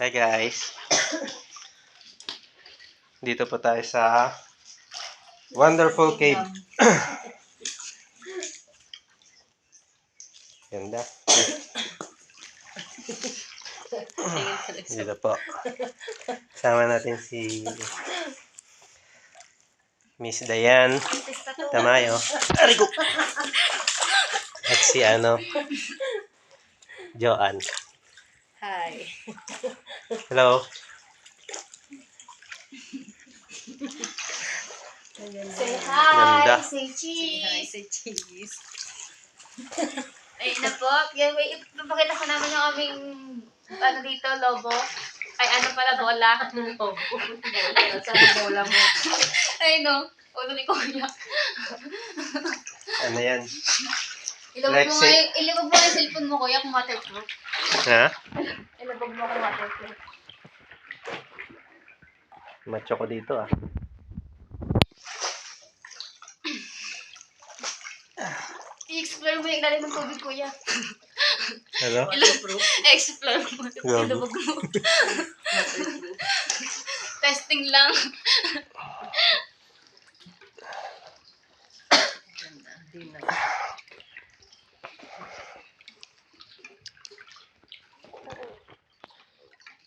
Hi guys. Dito po tayo sa Wonderful Cave. Ganda. Dito po. Sama natin si Miss Dayan Tamayo. Arigo! At si Joanne. Hi. Hello. Say hi. Ganda. Say cheese. Hi, say cheese. Ayun na po. Ipapakita ko namin yung aming dito, lobo. Ay, pala, bola. Lobo. Saan ang bola mo? Ay, no. Ulo ni Kuya. Ano yan? Ilabog mo yung cellphone mo, Kuya, kung waterproof. Ha? Ilabog mo kung waterproof. Macho ko dito ah. I-explore mo yung ilalim ng tubig, Kuya. Ano? I-explore mo. Ilabog mo. Testing lang.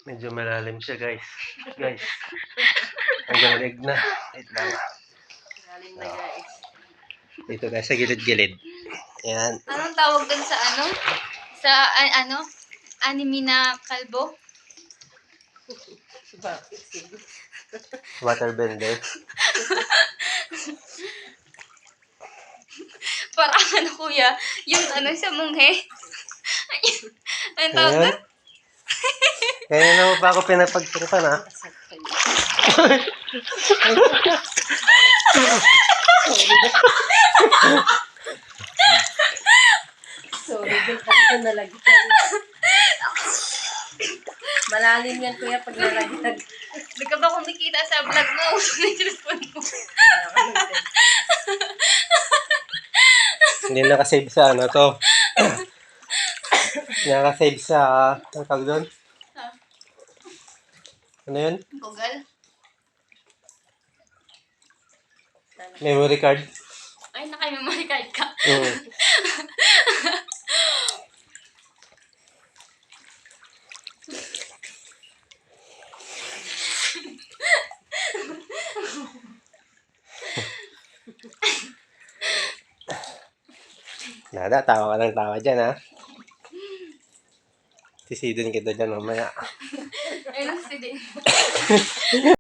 Medyo malalim siya guys. Hanggang leg na. Wait lang. Galing na guys. Dito guys sa gilid-gilid. Ayan. Anong tawag dun sa Sa anime na kalbo? Bakit? Sige. Waterbender. Parang Kuya, yung sa munghe. Anong tawag Ayan. dun? Kaya naman pa ako pinapagtripan ha. Sorry, doon ako nalagyan. Malalim yan kuya pag nalagyan. Hindi ka ba kumikita sa vlog mo? Sa cellphone mo. Hindi nakasave sa to. Nakasave sa, ang tawag doon? Ano yun? Google? Memory card. Ay, naka-memory card ka. Nada, tawa ka ng tawa dyan ha. Sisidin kita dyan mamaya. Ayun, sige.